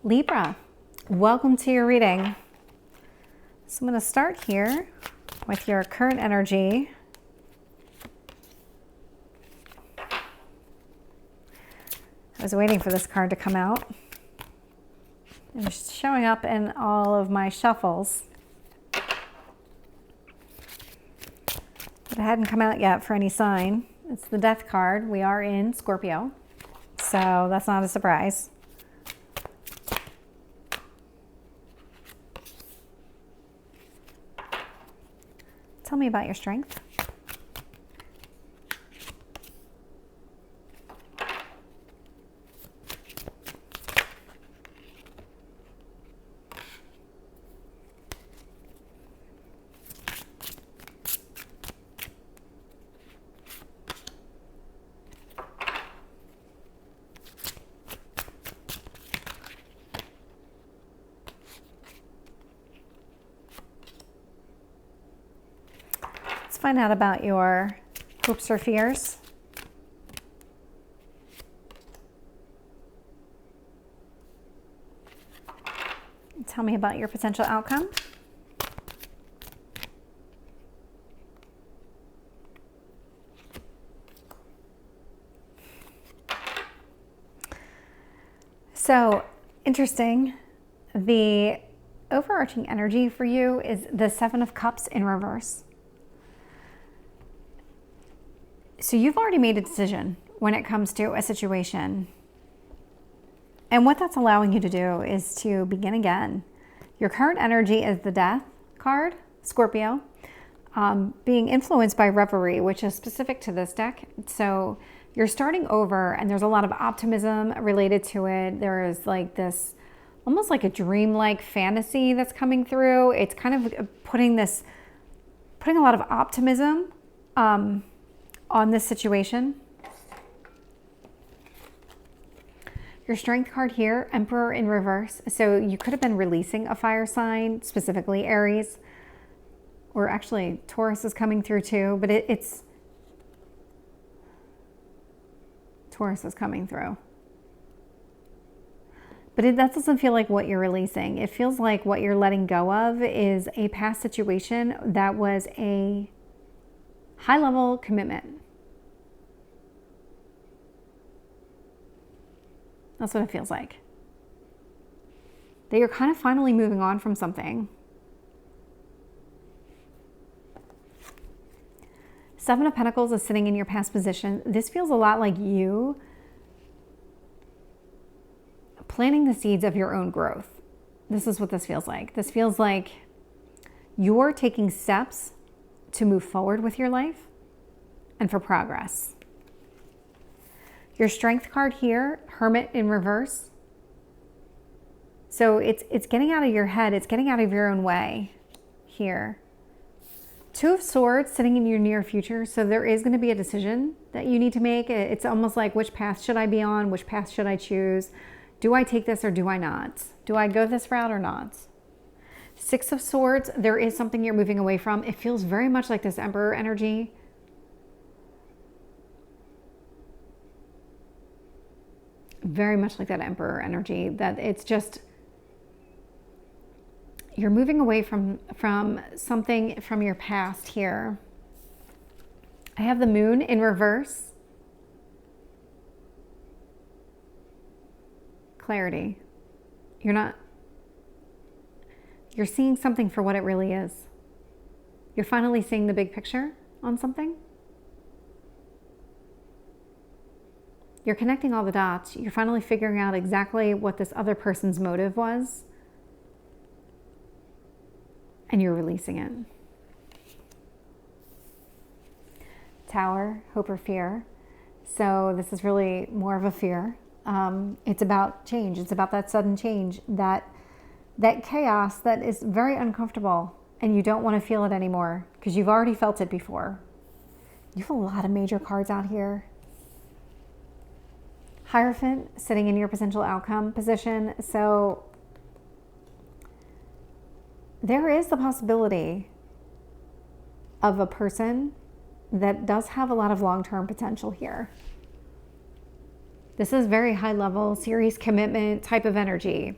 Libra, welcome to your reading. So I'm going to start here with your current energy. I was waiting for this card to come out. It was showing up in all of my shuffles, but it hadn't come out yet for any sign. It's the Death card. We are in Scorpio, so that's not a surprise. Tell me about your strength. Let's find out about your hopes or fears. Tell me about your potential outcome. So, interesting. The overarching energy for you is the Seven of Cups in reverse. So you've already made a decision when it comes to a situation. And what that's allowing you to do is to begin again. Your current energy is the Death card, Scorpio, being influenced by reverie, which is specific to this deck. So you're starting over and there's a lot of optimism related to it. There is like this, almost like a dreamlike fantasy that's coming through. It's kind of putting a lot of optimism on this situation. Your Strength card here, Emperor in reverse. So you could have been releasing a fire sign, specifically Aries, or actually Taurus is coming through too, but it's Taurus is coming through. But that doesn't feel like what you're releasing. It feels like what you're letting go of is a past situation that was a high-level commitment. That's what it feels like. That you're kind of finally moving on from something. Seven of Pentacles is sitting in your past position. This feels a lot like you planting the seeds of your own growth. This is what this feels like. This feels like you're taking steps to move forward with your life and for progress. Your Strength card here, Hermit in reverse. So it's getting out of your head. It's getting out of your own way here. Two of Swords sitting in your near future. So there is going to be a decision that you need to make. It's almost like, which path should I be on? Which path should I choose? Do I take this or do I not? Do I go this route or not? Six of Swords, there is something you're moving away from. It feels very much like this Emperor energy. Very much like that Emperor energy, that it's just, you're moving away from something from your past here. I have the Moon in reverse. Clarity. You're seeing something for what it really is. You're finally seeing the big picture on something. You're connecting all the dots. You're finally figuring out exactly what this other person's motive was. And you're releasing it. Tower, hope or fear. So this is really more of a fear. It's about change. It's about that sudden change, that chaos that is very uncomfortable and you don't want to feel it anymore because you've already felt it before. You have a lot of major cards out here. Hierophant sitting in your potential outcome position. So there is the possibility of a person that does have a lot of long-term potential here. This is very high level, serious commitment type of energy.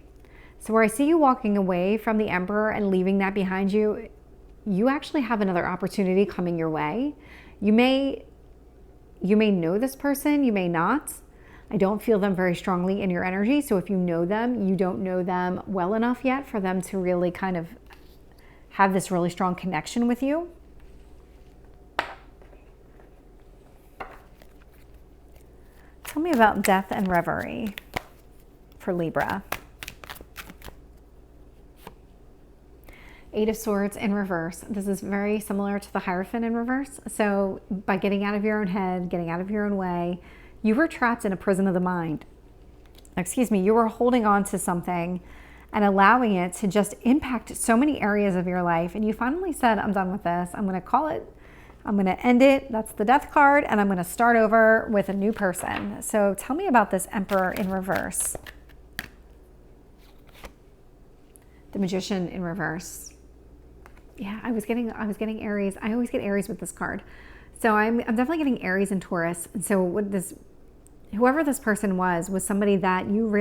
So where I see you walking away from the Emperor and leaving that behind you, you actually have another opportunity coming your way. You may know this person, you may not. I don't feel them very strongly in your energy. So if you know them, you don't know them well enough yet for them to really kind of have this really strong connection with you. Tell me about death and reverie for Libra. Eight of Swords in reverse. This is very similar to the Hierophant in reverse. So by getting out of your own head, getting out of your own way, you were trapped in a prison of the mind. Excuse me, you were holding on to something and allowing it to just impact so many areas of your life. And you finally said, I'm done with this. I'm going to call it. I'm going to end it. That's the death card. And I'm going to start over with a new person. So tell me about this Emperor in reverse. The Magician in reverse. Yeah, I was getting Aries. I always get Aries with this card. So I'm definitely getting Aries and Taurus. And so whoever this person was somebody that you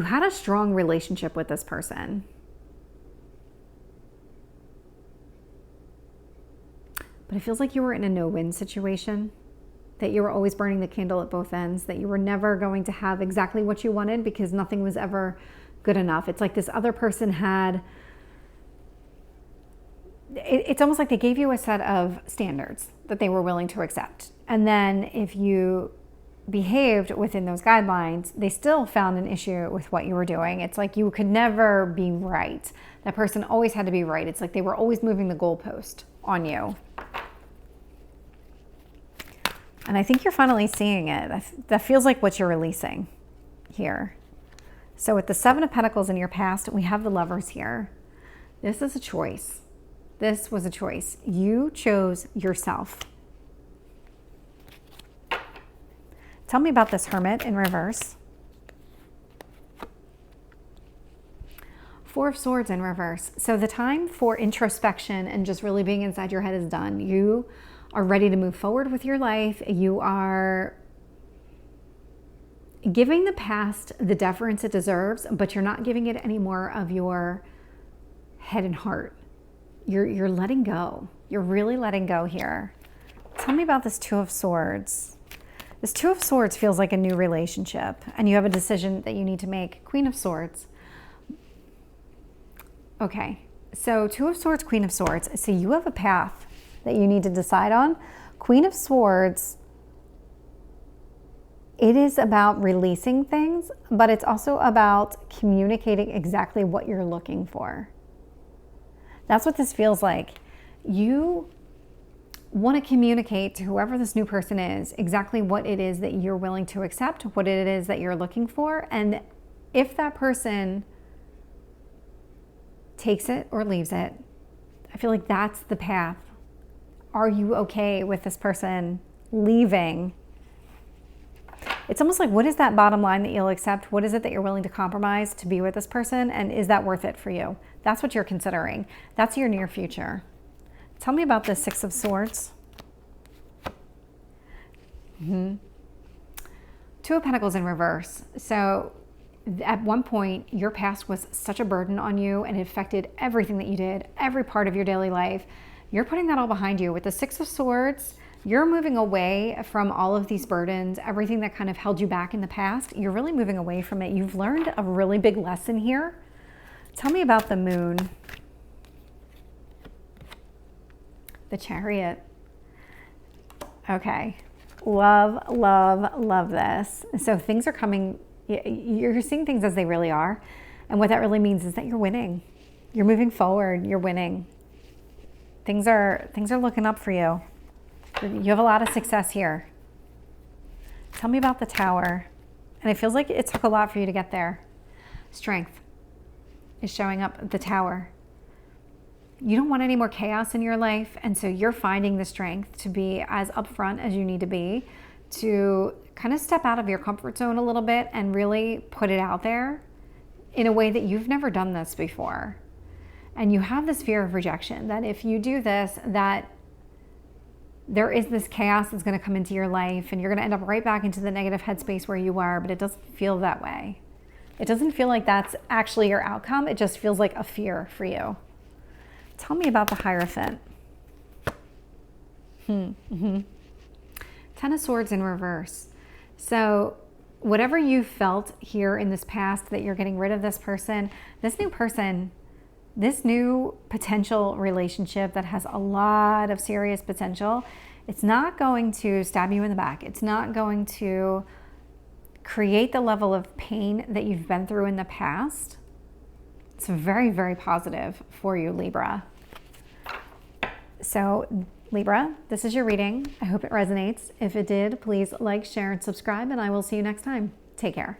had a strong relationship with this person. But it feels like you were in a no-win situation, that you were always burning the candle at both ends, that you were never going to have exactly what you wanted because nothing was ever good enough. It's like this other person had, it's almost like they gave you a set of standards that they were willing to accept. And then if you behaved within those guidelines, they still found an issue with what you were doing. It's like you could never be right. That person always had to be right. It's like they were always moving the goalpost on you. And I think you're finally seeing it. That feels like what you're releasing here. So with the Seven of Pentacles in your past, we have the Lovers here. This is a choice. This was a choice. You chose yourself. Tell me about this Hermit in reverse. Four of Swords in reverse. So the time for introspection and just really being inside your head is done. You are ready to move forward with your life. You are giving the past the deference it deserves, but you're not giving it any more of your head and heart. You're letting go. You're really letting go here. Tell me about this Two of Swords. This Two of Swords feels like a new relationship, and you have a decision that you need to make. Queen of Swords. Okay, so Two of Swords, Queen of Swords. So you have a path that you need to decide on. Queen of Swords, it is about releasing things, but it's also about communicating exactly what you're looking for. That's what this feels like. You want to communicate to whoever this new person is exactly what it is that you're willing to accept, what it is that you're looking for. And if that person takes it or leaves it, I feel like that's the path. Are you okay with this person leaving? It's almost like, what is that bottom line that you'll accept? What is it that you're willing to compromise to be with this person? And is that worth it for you? That's what you're considering. That's your near future. Tell me about the Six of Swords. Two of Pentacles in reverse. So at one point, your past was such a burden on you and it affected everything that you did, every part of your daily life. You're putting that all behind you. With the Six of Swords, you're moving away from all of these burdens, everything that kind of held you back in the past. You're really moving away from it. You've learned a really big lesson here. Tell me about the Moon. The Chariot. Okay. Love, love, love this. So things are coming, you're seeing things as they really are. And what that really means is that you're winning. You're moving forward. You're winning. Things are looking up for you. You have a lot of success here. Tell me about the Tower. And it feels like it took a lot for you to get there. Strength is showing up at the Tower. You don't want any more chaos in your life, and so you're finding the strength to be as upfront as you need to be, to kind of step out of your comfort zone a little bit and really put it out there in a way that you've never done this before. And you have this fear of rejection, that if you do this, that there is this chaos that's going to come into your life and you're going to end up right back into the negative headspace where you were, but it doesn't feel that way. It doesn't feel like that's actually your outcome. It just feels like a fear for you. Tell me about the Hierophant. Ten of Swords in reverse. So whatever you felt here in this past that you're getting rid of this person, this new potential relationship that has a lot of serious potential, it's not going to stab you in the back. It's not going to create the level of pain that you've been through in the past. It's very, very positive for you, Libra. So Libra, this is your reading. I hope it resonates. If it did, please like, share, and subscribe, and I will see you next time. Take care.